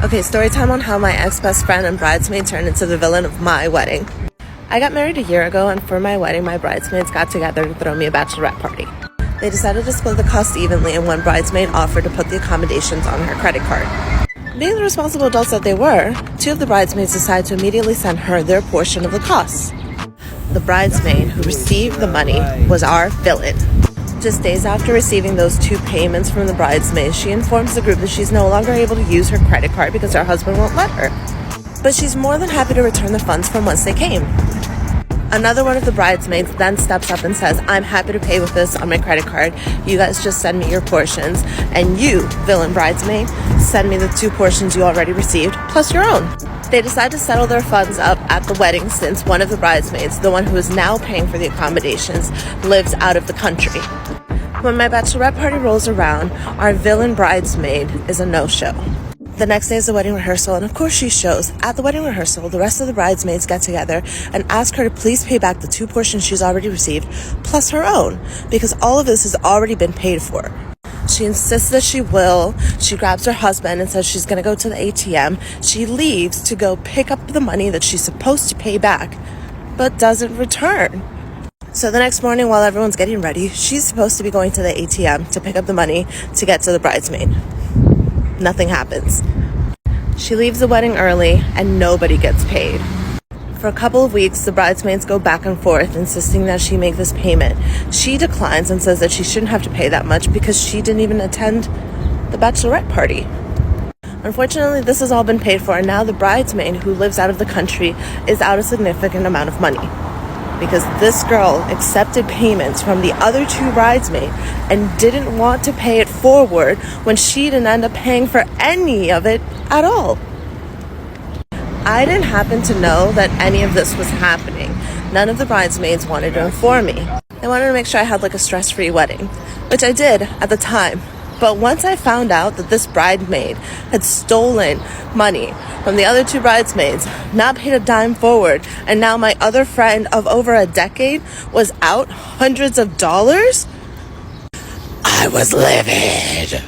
Okay, story time on how my ex-best friend and bridesmaid turned into the villain of my wedding. I got married a year ago, and for my wedding, my bridesmaids got together to throw me a bachelorette party. They decided to split the cost evenly, and one bridesmaid offered to put the accommodations on her credit card. Being the responsible adults that they were, two of the bridesmaids decided to immediately send her their portion of the costs. The bridesmaid who received the money was our villain. Just days after receiving those two payments from the bridesmaids, she informs the group that she's no longer able to use her credit card because her husband won't let her. But she's more than happy to return the funds from whence they came. Another one of the bridesmaids then steps up and says, I'm happy to pay with this on my credit card. You guys just send me your portions. And you, villain bridesmaid, send me the two portions you already received, plus your own. They decide to settle their funds up at the wedding since one of the bridesmaids, the one who is now paying for the accommodations, lives out of the country. When my bachelorette party rolls around, our villain bridesmaid is a no-show. The next day is the wedding rehearsal, and of course she shows. At the wedding rehearsal, the rest of the bridesmaids get together and ask her to please pay back the two portions she's already received, plus her own, because all of this has already been paid for. She insists that she will. She grabs her husband and says she's going to go to the ATM. She leaves to go pick up the money that she's supposed to pay back, but doesn't return. So the next morning, while everyone's getting ready, she's supposed to be going to the ATM to pick up the money to get to the bridesmaid. Nothing happens. She leaves the wedding early and nobody gets paid. For a couple of weeks, the bridesmaids go back and forth, insisting that she make this payment. She declines and says that she shouldn't have to pay that much because she didn't even attend the bachelorette party. Unfortunately, this has all been paid for, and now the bridesmaid, who lives out of the country, is out a significant amount of money. Because this girl accepted payments from the other two bridesmaids and didn't want to pay it forward when she didn't end up paying for any of it at all. I didn't happen to know that any of this was happening. None of the bridesmaids wanted to inform me. They wanted to make sure I had like a stress-free wedding, which I did at the time. But once I found out that this bridesmaid had stolen money from the other two bridesmaids, not paid a dime forward, and now my other friend of over a decade was out hundreds of dollars, I was livid.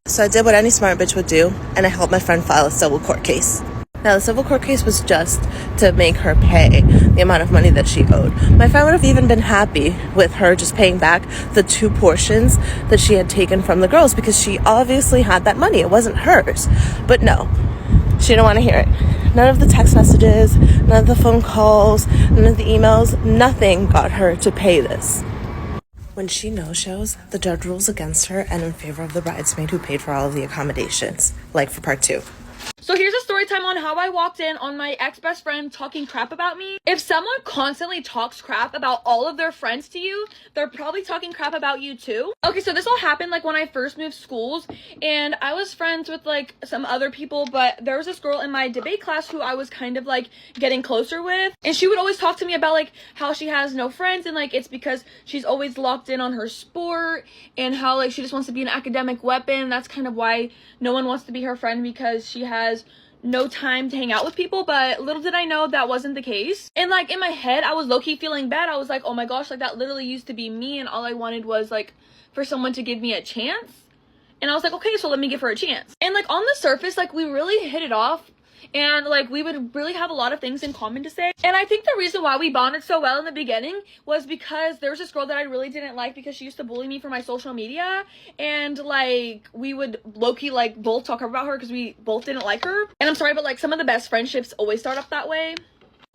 So I did what any smart bitch would do, and I helped my friend file a civil court case. Now, the civil court case was just to make her pay the amount of money that she owed. My friend would have even been happy with her just paying back the two portions that she had taken from the girls because she obviously had that money. It wasn't hers. But no, she didn't want to hear it. None of the text messages, none of the phone calls, none of the emails, nothing got her to pay this. When she no-shows, the judge rules against her and in favor of the bridesmaid who paid for all of the accommodations, like for part 2. So here's a story time on how I walked in on my ex-best friend talking crap about me. If someone constantly talks crap about all of their friends to you, they're probably talking crap about you too. Okay, so this all happened like when I first moved schools, and I was friends with like some other people, but there was this girl in my debate class who I was kind of like getting closer with, and she would always talk to me about like how she has no friends and like it's because she's always locked in on her sport and how like she just wants to be an academic weapon. That's kind of why no one wants to be her friend, because she has no time to hang out with people. But little did I know that wasn't the case. And like in my head, I was low-key feeling bad. I was like, oh my gosh, like that literally used to be me, and all I wanted was like for someone to give me a chance. And I was like, okay, so let me give her a chance. And like on the surface, like we really hit it off, and like we would really have a lot of things in common to say. And I think the reason why we bonded so well in the beginning was because there was this girl that I really didn't like because she used to bully me for my social media, and like we would low-key like both talk about her because we both didn't like her. And I'm sorry, but like some of the best friendships always start off that way.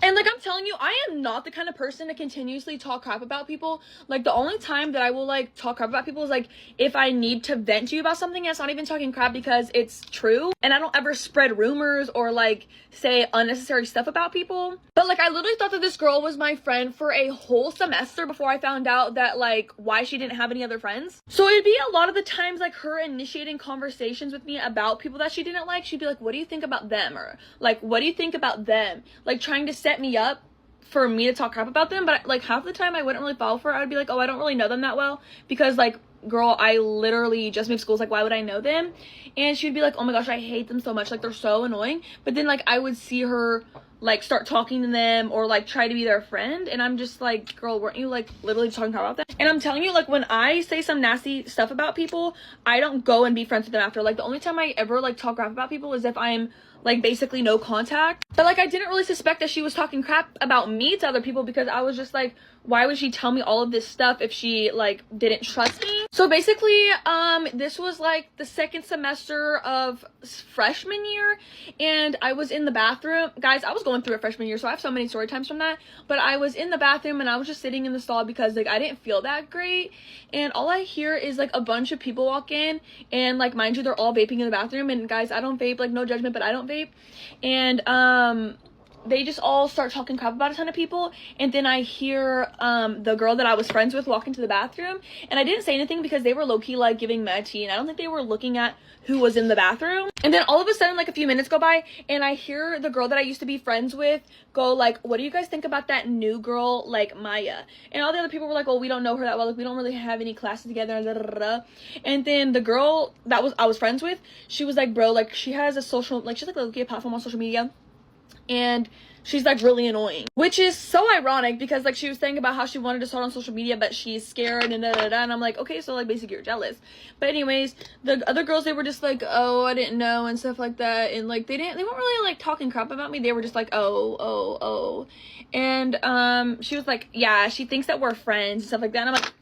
And like I'm telling you, I am not the kind of person to continuously talk crap about people. Like the only time that I will like talk crap about people is like if I need to vent to you about something. And it's not even talking crap because it's true, and I don't ever spread rumors or like say unnecessary stuff about people. But like I literally thought that this girl was my friend for a whole semester before I found out that like why she didn't have any other friends. So it'd be a lot of the times like her initiating conversations with me about people that she didn't like. She'd be like, what do you think about them? Or like, what do you think about them? Like trying to set me up for me to talk crap about them. But like half the time I wouldn't really fall for it. I'd be like, oh, I don't really know them that well, because like girl, I literally just moved schools, like, why would I know them? And she'd be like, oh my gosh, I hate them so much, like, they're so annoying. But then, like, I would see her, like, start talking to them or, like, try to be their friend, and I'm just like, girl, weren't you, like, literally just talking about that? And I'm telling you, like, when I say some nasty stuff about people, I don't go and be friends with them after. Like, the only time I ever, like, talk crap about people is if I'm, like, basically no contact. But, like, I didn't really suspect that she was talking crap about me to other people, because I was just like, why would she tell me all of this stuff if she, like, didn't trust me? So basically, this was, like, the second semester of freshman year, and I was in the bathroom. Guys, I was going through a freshman year, so I have so many story times from that. But I was in the bathroom, and I was just sitting in the stall because, like, I didn't feel that great. And all I hear is, like, a bunch of people walk in, and, like, mind you, they're all vaping in the bathroom. And guys, I don't vape, like, no judgment, but I don't vape. And, they just all start talking crap about a ton of people, and then I hear the girl that I was friends with walk into the bathroom, and I didn't say anything because they were low-key, like, giving mad tea, and I don't think they were looking at who was in the bathroom. And then all of a sudden, like, a few minutes go by, and I hear the girl that I used to be friends with go, like, what do you guys think about that new girl, like, Maya? And all the other people were like, well, we don't know her that well, like, we don't really have any classes together, and da, da, da, da. And then the girl that I was friends with, she was like, bro, like, she has a social, like, she's like a platform on social media, and she's, like, really annoying, which is so ironic because, like, she was saying about how she wanted to start on social media but she's scared and da da da, and I'm like, okay, so, like, basically you're jealous. But anyways, the other girls, they were just like, oh, I didn't know and stuff like that, and, like, they weren't really, like, talking crap about me. They were just like, oh, and she was like, yeah, she thinks that we're friends and stuff like that, and I'm like,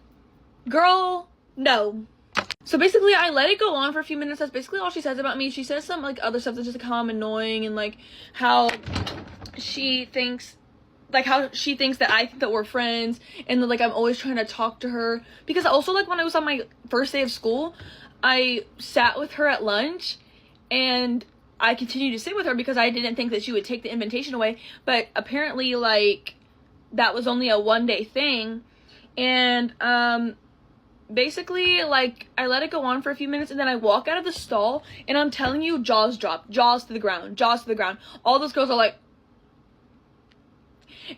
girl, no. So basically, I let it go on for a few minutes. That's basically all she says about me. She says some, like, other stuff that's just, like, how I'm annoying, and, like, how she thinks that I think that we're friends, and that, like, I'm always trying to talk to her. Because also, like, when I was on my first day of school, I sat with her at lunch, and I continued to sit with her because I didn't think that she would take the invitation away. But apparently, like, that was only a one-day thing. And basically, like, I let it go on for a few minutes, and then I walk out of the stall, and I'm telling you, jaws dropped, jaws to the ground, jaws to the ground. All those girls are like,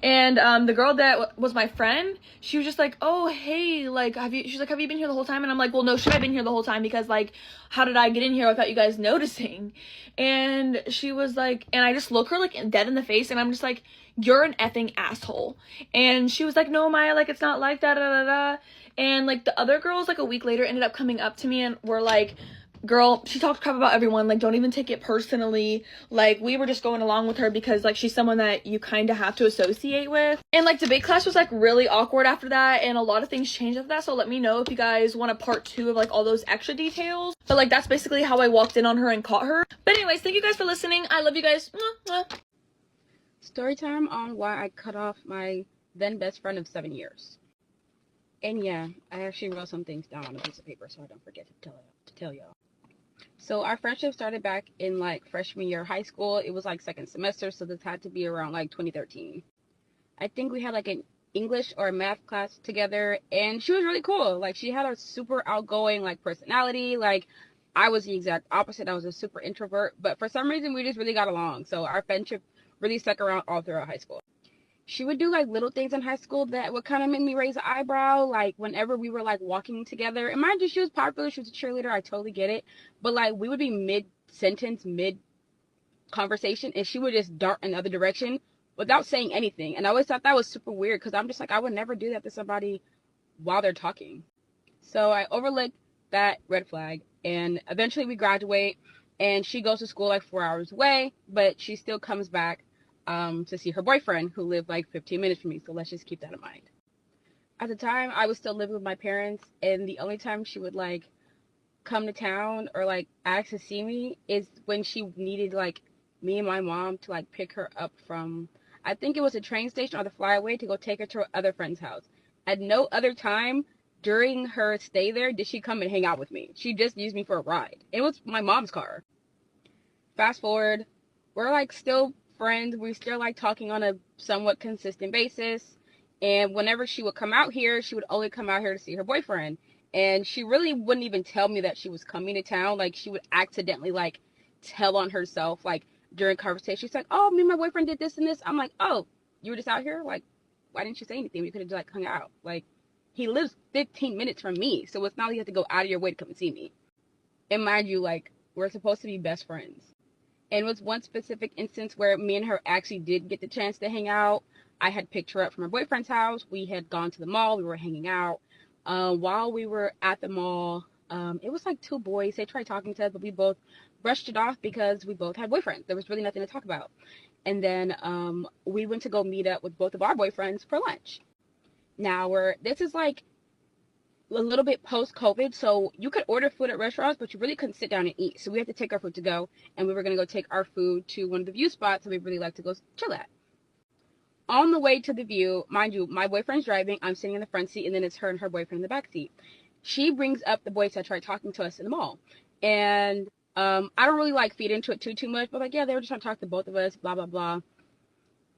and the girl that was my friend, she was just like, oh, hey, like, she's like, have you been here the whole time? And I'm like, well, no, should I have been here the whole time? Because, like, how did I get in here without you guys noticing? And she was like, and I just look her, like, dead in the face, and I'm just like, you're an effing asshole. And she was like, no, Maya, like, it's not like that, da da da. And, like, the other girls, like, a week later ended up coming up to me and were like, girl, she talked crap about everyone, like, don't even take it personally. Like, we were just going along with her because, like, she's someone that you kind of have to associate with. And, like, debate class was, like, really awkward after that, and a lot of things changed after that. So let me know if you guys want a part 2 of, like, all those extra details. But, like, that's basically how I walked in on her and caught her. But anyways, thank you guys for listening. I love you guys. Mwah, mwah. Story time on why I cut off my then best friend of 7 years. And yeah, I actually wrote some things down on a piece of paper so I don't forget to tell y'all. So our friendship started back in, like, freshman year of high school. It was, like, second semester, so this had to be around, like, 2013. I think we had, like, an English or a math class together, and she was really cool. Like, she had a super outgoing, like, personality. Like, I was the exact opposite. I was a super introvert, but for some reason we just really got along. So our friendship really stuck around all throughout high school. She would do, like, little things in high school that would kind of make me raise an eyebrow, like, whenever we were, like, walking together. And mind you, she was popular, she was a cheerleader, I totally get it. But, like, we would be mid-sentence, mid-conversation, and she would just dart in the other direction without saying anything. And I always thought that was super weird, because I'm just like, I would never do that to somebody while they're talking. So I overlooked that red flag, and eventually we graduate, and she goes to school, like, 4 hours away, but she still comes back to see her boyfriend, who lived, like, 15 minutes from me. So let's just keep that in mind. At the time, I was still living with my parents, and the only time she would, like, come to town or, like, ask to see me is when she needed, like, me and my mom to, like, pick her up from, I think it was a train station or the flyaway, to go take her to her other friend's house. At no other time during her stay there did she come and hang out with me. She just used me for a ride. It was my mom's car. Fast forward, we're, like, still friends. We still, like, talking on a somewhat consistent basis. And whenever she would come out here, she would only come out here to see her boyfriend. And she really wouldn't even tell me that she was coming to town. Like, she would accidentally, like, tell on herself, like, during conversation. She's like, oh, me and my boyfriend did this and this. I'm like, oh, you were just out here? Like, why didn't you say anything? We could have, like, hung out. Like, he lives 15 minutes from me. So it's not like you have to go out of your way to come and see me. And mind you, like, we're supposed to be best friends. And it was one specific instance where me and her actually did get the chance to hang out. I had picked her up from her boyfriend's house. We had gone to the mall. We were hanging out. While we were at the mall, it was like two boys. They tried talking to us, but we both brushed it off because we both had boyfriends. There was really nothing to talk about. And then we went to go meet up with both of our boyfriends for lunch. Now, this is like a little bit post-COVID, so you could order food at restaurants, but you really couldn't sit down and eat. So we had to take our food to go, and we were going to go take our food to one of the view spots that we really like to go chill at. On the way to the view, mind you, my boyfriend's driving, I'm sitting in the front seat, and then it's her and her boyfriend in the back seat. She brings up the boys that tried talking to us in the mall, and I don't really like feed into it too much, but like, yeah, they were just trying to talk to both of us, blah, blah, blah.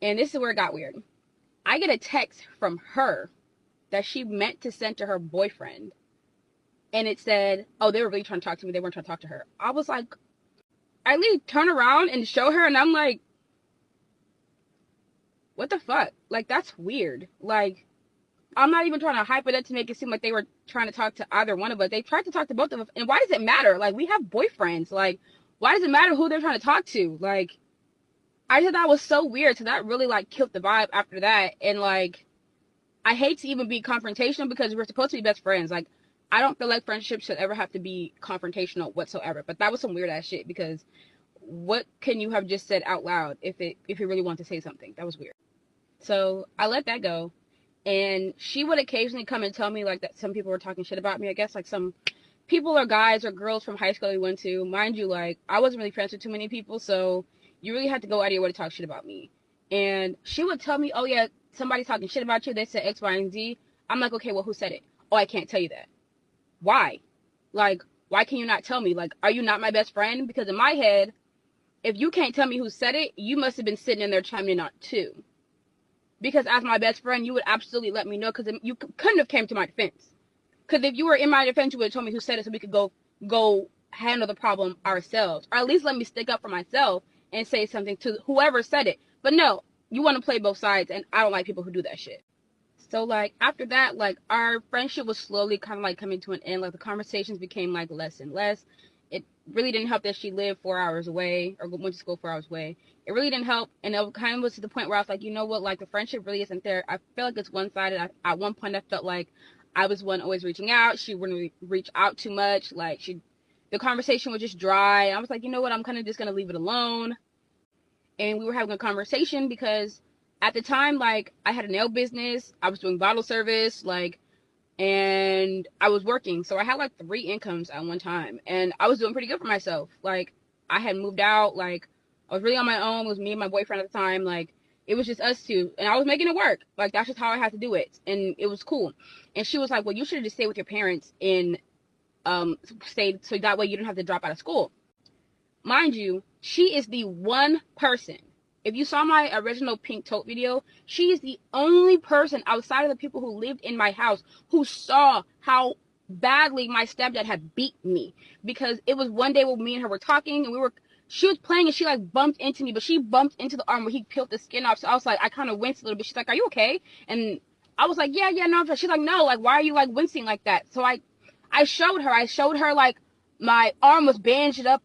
And this is where it got weird. I get a text from her that she meant to send to her boyfriend, and it said, oh, they were really trying to talk to me, they weren't trying to talk to her. I was like, I literally turn around and show her, and I'm like, what the fuck? Like, that's weird. Like, I'm not even trying to hype it up to make it seem like they were trying to talk to either one of us. They tried to talk to both of us, and why does it matter? Like, we have boyfriends. Like, why does it matter who they're trying to talk to? Like, I just thought that was so weird, so that really, like, killed the vibe after that. And like, I hate to even be confrontational because we're supposed to be best friends. Like, I don't feel like friendships should ever have to be confrontational whatsoever. But that was some weird ass shit, because what can you have just said out loud if you really want to say something? That was weird. So I let that go. And she would occasionally come and tell me like that some people were talking shit about me. I guess like some people or guys or girls from high school we went to. Mind you, like, I wasn't really friends with too many people, so you really had to go out of your way to talk shit about me. And she would tell me, oh yeah, somebody's talking shit about you. They said X, Y, and Z. I'm like, okay, well, who said it? Oh, I can't tell you that. Why? Like, why can you not tell me? Like, are you not my best friend? Because in my head, if you can't tell me who said it, you must have been sitting in there chiming in on it too. Because as my best friend, you would absolutely let me know, because you couldn't have came to my defense. Because if you were in my defense, you would have told me who said it so we could go handle the problem ourselves. Or at least let me stick up for myself and say something to whoever said it. But no, you want to play both sides, and I don't like people who do that shit. So like after that, like our friendship was slowly kind of like coming to an end. Like the conversations became like less and less. It really didn't help that she lived 4 hours away, or went to school 4 hours away. It really didn't help, and it kind of was to the point where I was like, you know what, like the friendship really isn't there. I feel like it's one-sided. At one point I felt like I was one always reaching out. She wouldn't reach out too much. Like the conversation was just dry. I was like, you know what, I'm kind of just gonna leave it alone. And we were having a conversation because at the time, like, I had a nail business, I was doing bottle service, like, and I was working. So I had like 3 incomes at one time, and I was doing pretty good for myself. Like, I had moved out, like, I was really on my own. It was me and my boyfriend at the time. Like, it was just us two, and I was making it work. Like, that's just how I had to do it, and it was cool. And she was like, well, you should have just stayed with your parents and stayed, so that way you don't have to drop out of school. Mind you, she is the one person. If you saw my original pink tote video, she is the only person outside of the people who lived in my house who saw how badly my stepdad had beat me. Because it was one day when me and her were talking, and she was playing, and she like bumped into me, but she bumped into the arm where he peeled the skin off. So I was like, I kind of winced a little bit. She's like, are you okay? And I was like, yeah, no. She's like, no, like, why are you like wincing like that? So I showed her like my arm was bandaged up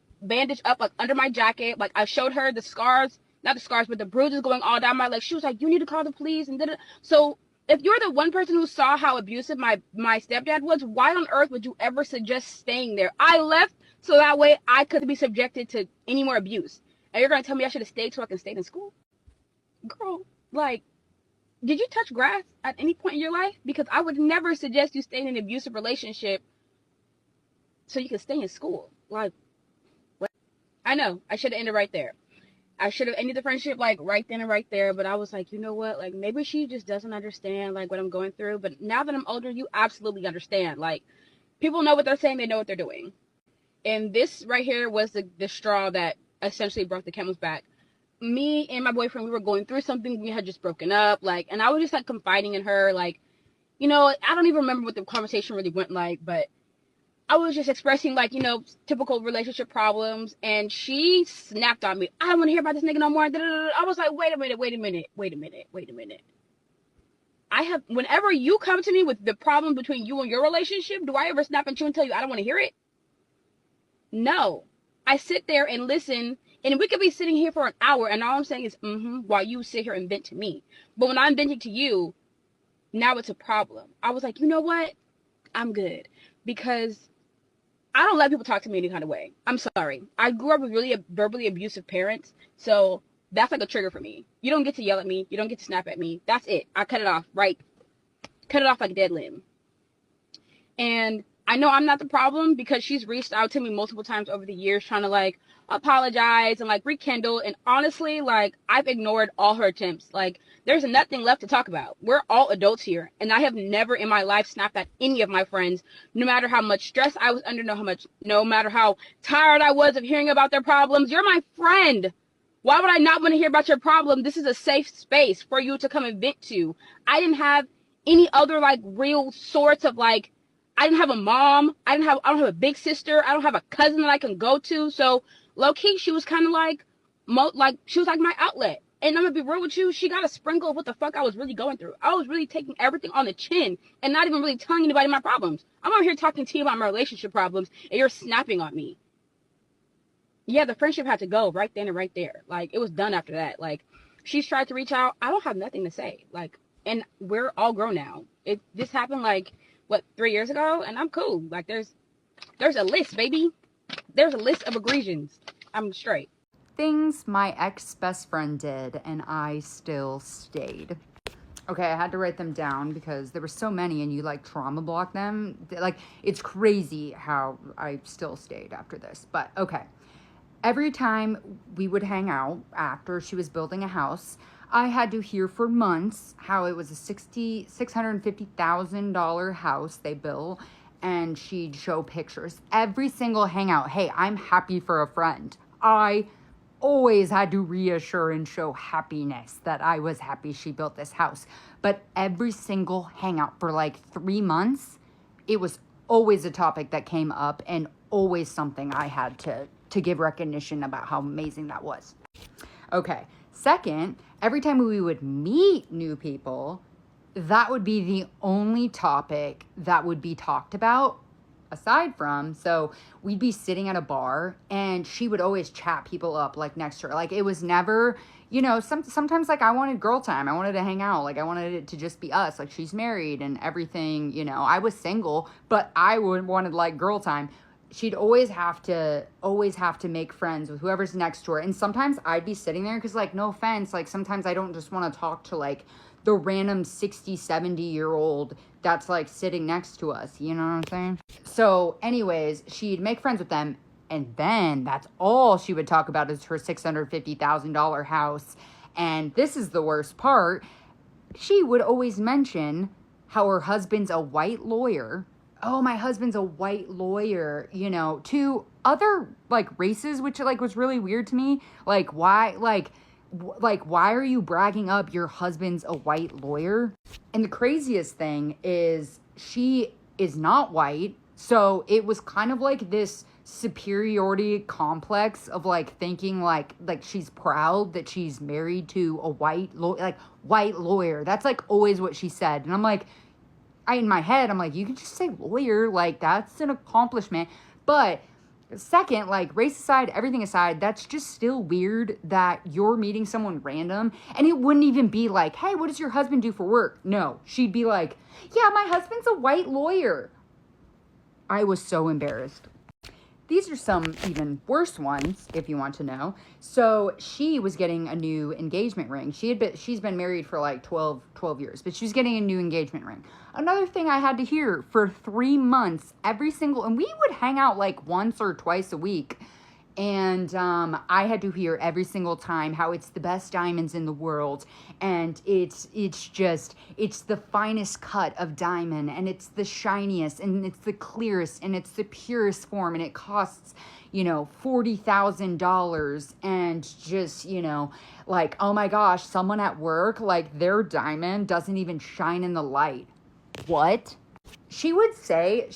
like under my jacket. Like, I showed her the scars, not the scars, but the bruises going all down my leg. She was like, you need to call the police. And so if you're the one person who saw how abusive my stepdad was, why on earth would you ever suggest staying there? I left so that way I could be subjected to any more abuse. And you're going to tell me I should have stayed so I can stay in school? Girl, like, did you touch grass at any point in your life? Because I would never suggest you stay in an abusive relationship so you can stay in school. Like, what? I know, I should have ended right there. I should have ended the friendship like right then and right there, but I was like, you know what, like, maybe she just doesn't understand like what I'm going through. But now that I'm older, you absolutely understand. Like, people know what they're saying, they know what they're doing. And this right here was the straw that essentially broke the camel's back. Me and my boyfriend, we were going through something. We had just broken up, like, and I was just like confiding in her, like, you know, I don't even remember what the conversation really went like, but I was just expressing, like, you know, typical relationship problems, and she snapped on me. I don't want to hear about this nigga no more. I was like, wait a minute. whenever you come to me with the problem between you and your relationship, do I ever snap at you and tell you I don't want to hear it? No. I sit there and listen, and we could be sitting here for an hour, and all I'm saying is, while you sit here and vent to me. But when I'm venting to you, now it's a problem. I was like, you know what? I'm good. Because I don't let people talk to me any kind of way. I'm sorry. I grew up with really verbally abusive parents, so that's like a trigger for me. You don't get to yell at me. You don't get to snap at me. That's it. I cut it off, right? Cut it off like a dead limb. And I know I'm not the problem because she's reached out to me multiple times over the years trying to like apologize and like rekindle. And honestly, like I've ignored all her attempts. Like there's nothing left to talk about. We're all adults here. And I have never in my life snapped at any of my friends, no matter how much stress I was under, no matter how tired I was of hearing about their problems. You're my friend. Why would I not want to hear about your problem? This is a safe space for you to come and vent to. I didn't have any other like real sorts of like, I didn't have a mom. I don't have a big sister. I don't have a cousin that I can go to. So low key, she was kind of like she was like my outlet. And I'm gonna be real with you. She got a sprinkle of what the fuck I was really going through. I was really taking everything on the chin and not even really telling anybody my problems. I'm over here talking to you about my relationship problems and you're snapping on me. Yeah, the friendship had to go right then and right there. Like it was done after that. Like she's tried to reach out. I don't have nothing to say. Like, and we're all grown now. This happened like 3 years ago, and I'm cool. Like there's a list, baby. There's a list of egregions. I'm straight. Things my ex-best friend did and I still stayed. Okay, I had to write them down because there were so many and you like trauma block them. Like it's crazy how I still stayed after this. But okay. Every time we would hang out after she was building a house, I had to hear for months how it was a $650,000 house they built, and she'd show pictures. Every single hangout, hey, I'm happy for a friend. I always had to reassure and show happiness that I was happy she built this house. But every single hangout for like 3 months, it was always a topic that came up and always something I had to give recognition about how amazing that was. Okay. Second, every time we would meet new people, that would be the only topic that would be talked about aside from, so we'd be sitting at a bar and she would always chat people up like next to her. Like it was never, sometimes like I wanted girl time. I wanted to hang out. Like I wanted it to just be us. Like she's married and everything, I was single, but I wanted like girl time. She'd always have to make friends with whoever's next to her. And sometimes I'd be sitting there because, like, no offense, like, sometimes I don't just want to talk to, like, the random 60, 70-year-old that's, like, sitting next to us. You know what I'm saying? So, anyways, she'd make friends with them. And then that's all she would talk about is her $650,000 house. And this is the worst part. She would always mention how her husband's a white lawyer. Oh, my husband's a white lawyer, to other like races, which like was really weird to me. Like why, why are you bragging up your husband's a white lawyer? And the craziest thing is she is not white. So it was kind of like this superiority complex of like thinking like she's proud that she's married to a white lawyer. That's like always what she said. And I'm like, in my head, I'm like, you can just say lawyer, like that's an accomplishment. But second, like race aside, everything aside, that's just still weird that you're meeting someone random and it wouldn't even be like, hey, what does your husband do for work? No, she'd be like, yeah, my husband's a white lawyer. I was so embarrassed. These are some even worse ones, if you want to know. So she was getting a new engagement ring. She's been married for like 12 years, but she was getting a new engagement ring. Another thing I had to hear for 3 months, and we would hang out like once or twice a week. And I had to hear every single time how it's the best diamonds in the world. And it's the finest cut of diamond. And it's the shiniest. And it's the clearest. And it's the purest form. And it costs, $40,000. And just, like, oh my gosh, someone at work, like their diamond doesn't even shine in the light. What? She would say,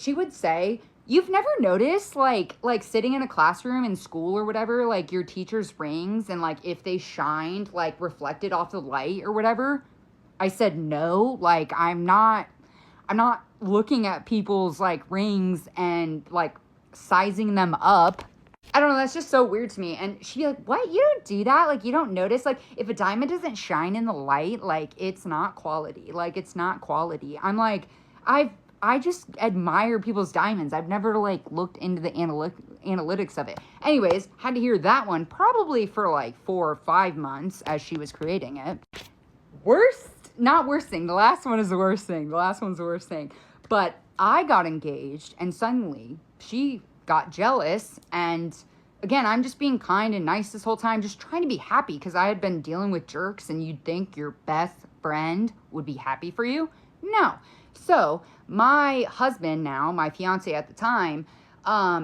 you've never noticed, like sitting in a classroom in school or whatever, like your teacher's rings and like if they shined, like reflected off the light or whatever, I said no. Like, I'm not looking at people's like rings and like sizing them up. I don't know, that's just so weird to me. And she'd be like, what? You don't do that? Like, you don't notice? Like, if a diamond doesn't shine in the light, like, it's not quality. Like, it's not quality. I'm like, I just admire people's diamonds. I've never, like, looked into the analytics of it. Anyways, had to hear that one probably for, like, 4 or 5 months as she was creating it. Not worst thing. The last one is the worst thing. The last one's the worst thing. But I got engaged, and suddenly she got jealous. And again, I'm just being kind and nice this whole time, just trying to be happy, because I had been dealing with jerks, and you'd think your best friend would be happy for you. No. So my husband now, my fiance at the time,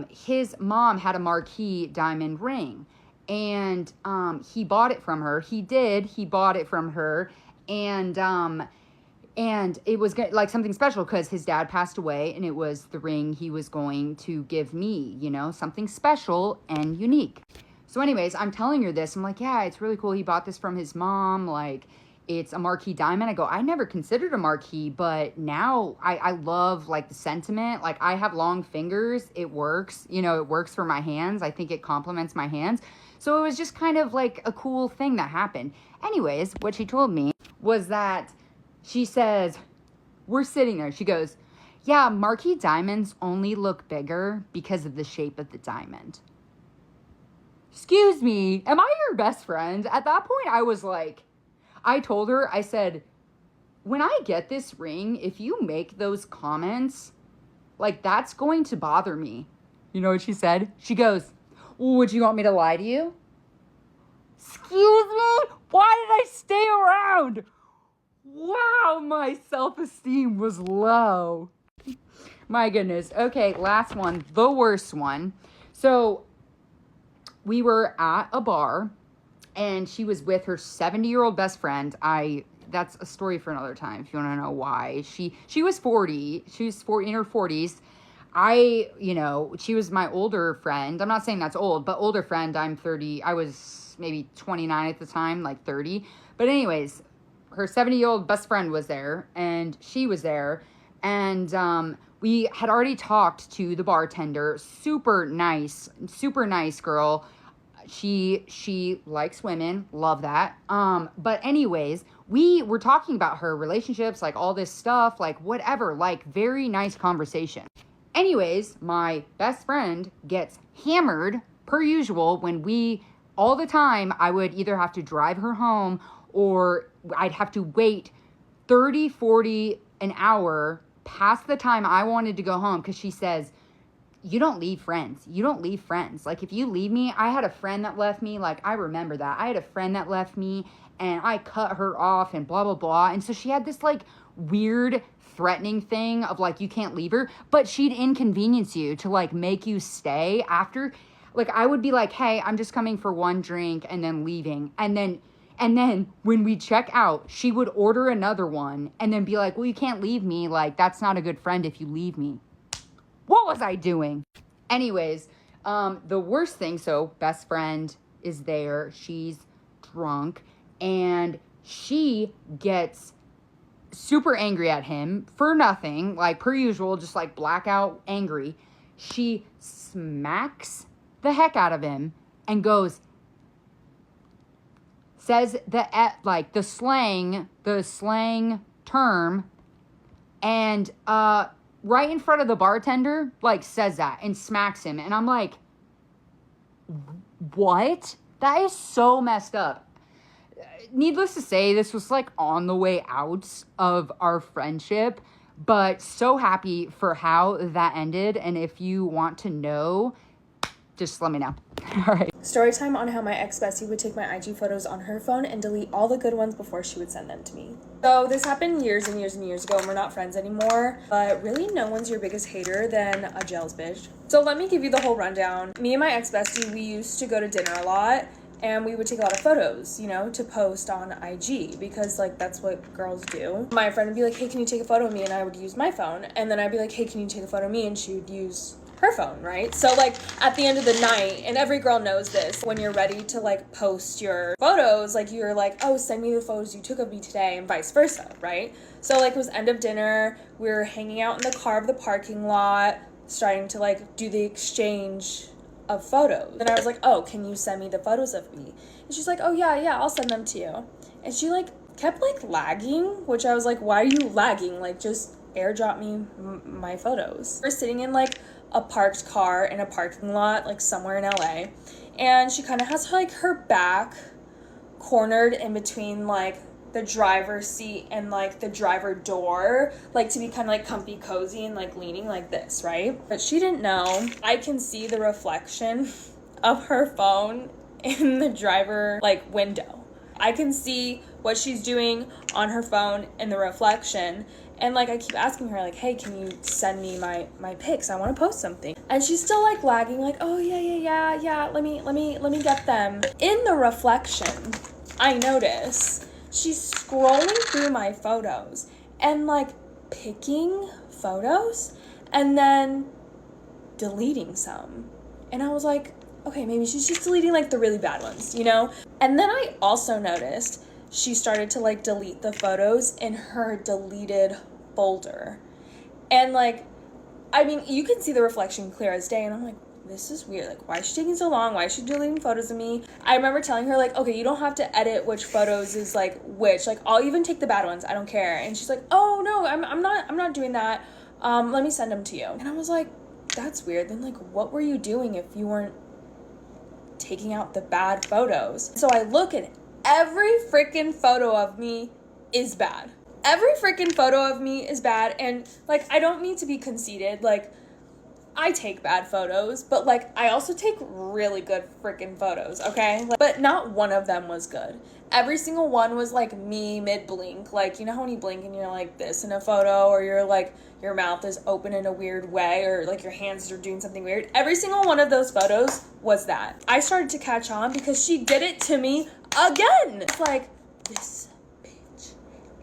his mom had a marquee diamond ring, and he bought it from her. He bought it from her. And it was like something special because his dad passed away, and it was the ring he was going to give me, you know, something special and unique. So anyways, I'm telling her this. I'm like, yeah, it's really cool. He bought this from his mom. Like, it's a marquee diamond. I go, I never considered a marquee, but now I love like the sentiment. Like, I have long fingers. It works, you know, it works for my hands. I think it complements my hands. So it was just kind of like a cool thing that happened. Anyways, what she told me was that she says, we're sitting there. She goes, yeah, marquee diamonds only look bigger because of the shape of the diamond. Excuse me, am I your best friend? At that point, I was like, I told her, I said, when I get this ring, if you make those comments, like, that's going to bother me. You know what she said? She goes, well, would you want me to lie to you? Excuse me? Why did I stay around? Wow, my self-esteem was low. My goodness. Okay, last one, the worst one. So we were at a bar, and she was with her 70-year-old best friend. That's a story for another time if you want to know why. She was 40. She was 40 in her 40s. She was my older friend. I'm not saying that's old, but older friend. I'm 30. I was maybe 29 at the time, like 30. But anyways, her 70-year-old best friend was there, and she was there, and we had already talked to the bartender. Super nice girl. She likes women, love that. But anyways, we were talking about her relationships, like all this stuff, like whatever, like very nice conversation. Anyways, my best friend gets hammered per usual all the time. I would either have to drive her home, or I'd have to wait 30, 40 an hour past the time I wanted to go home, because she says, you don't leave friends. You don't leave friends. Like, if you leave me, I had a friend that left me. Like, I remember that. I had a friend that left me, and I cut her off and blah, blah, blah. And so she had this, like, weird threatening thing of, like, you can't leave her. But she'd inconvenience you to, like, make you stay after. Like, I would be like, hey, I'm just coming for one drink and then leaving. And then when we check out, she would order another one and then be like, well, you can't leave me. Like, that's not a good friend if you leave me. What was I doing? Anyways, the worst thing, so best friend is there. She's drunk, and she gets super angry at him for nothing, like per usual, just like blackout angry. She smacks the heck out of him and says the slang term, and right in front of the bartender, like, says that and smacks him. And I'm like, what? That is so messed up. Needless to say, this was like on the way out of our friendship, but so happy for how that ended. And if you want to know, just let me know. All right. Story time on how my ex-bestie would take my IG photos on her phone and delete all the good ones before she would send them to me. So this happened years and years and years ago, and we're not friends anymore, but really no one's your biggest hater than a jealous bitch. So let me give you the whole rundown. Me and my ex-bestie, we used to go to dinner a lot, and we would take a lot of photos, you know, to post on IG, because, like, that's what girls do. My friend would be like, hey, can you take a photo of me? And I would use my phone, and then I'd be like, hey, can you take a photo of me? And she would use her phone, right? So like at the end of the night, and every girl knows this, when you're ready to like post your photos, like you're like, oh, send me the photos you took of me today, and vice versa, right? So like it was end of dinner, we were hanging out in the car of the parking lot, starting to like do the exchange of photos. And I was like, oh, can you send me the photos of me? And she's like, oh yeah, I'll send them to you. And she like kept like lagging, which I was like, why are you lagging? Like just airdrop me my photos. We're sitting in like a parked car in a parking lot like somewhere in LA, and she kind of has like her back cornered in between like the driver's seat and like the driver door, like to be kind of like comfy cozy and like leaning like this, right? But she didn't know I can see the reflection of her phone in the driver like window. I can see what she's doing on her phone in the reflection. And like I keep asking her like, hey, can you send me my pics? I want to post something. And she's still like lagging, like, oh yeah. Let me get them. In the reflection, I notice she's scrolling through my photos and like picking photos and then deleting some. And I was like, okay, maybe she's just deleting like the really bad ones, you know? And then I also noticed she started to like delete the photos in her deleted folder. And like, I mean, you can see the reflection clear as day, and I'm like, this is weird. Like, why is she taking so long? Why is she deleting photos of me? I remember telling her like, okay, you don't have to edit which photos is like which. Like, I'll even take the bad ones. I don't care. And she's like, oh no, I'm not doing that. Let me send them to you. And I was like, that's weird. Then like, what were you doing if you weren't taking out the bad photos? So I look, and every freaking photo of me is bad. Every freaking photo of me is bad. And like, I don't mean to be conceited. Like, I take bad photos, but like I also take really good freaking photos, okay? Like, but not one of them was good. Every single one was like me mid-blink. Like, you know how when you blink and you're like this in a photo, or you're like, your mouth is open in a weird way, or like your hands are doing something weird? Every single one of those photos was that. I started to catch on because she did it to me again. It's like, this bitch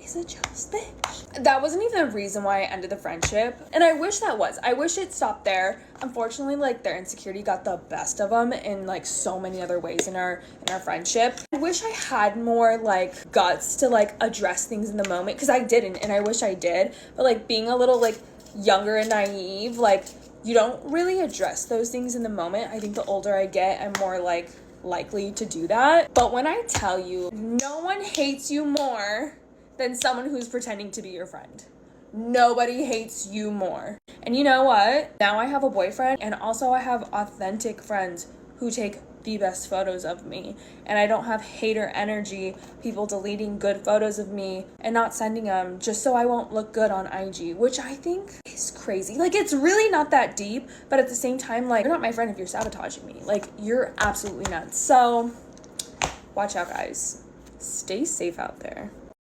is a jealous bitch. That wasn't even the reason why I ended the friendship, and I wish that was. I wish it stopped there. Unfortunately, like their insecurity got the best of them in like so many other ways in our friendship. I wish I had more like guts to like address things in the moment, because I didn't, and I wish I did. But like being a little like younger and naive, like you don't really address those things in the moment. I think the older I get, I'm more like likely to do that. But when I tell you, no one hates you more than someone who's pretending to be your friend. Nobody hates you more. And you know what? Now I have a boyfriend, and also I have authentic friends who take the best photos of me. And I don't have hater energy, people deleting good photos of me and not sending them just so I won't look good on IG, which I think is crazy. Like, it's really not that deep, but at the same time, like, you're not my friend if you're sabotaging me. Like, you're absolutely nuts. So watch out, guys. Stay safe out there.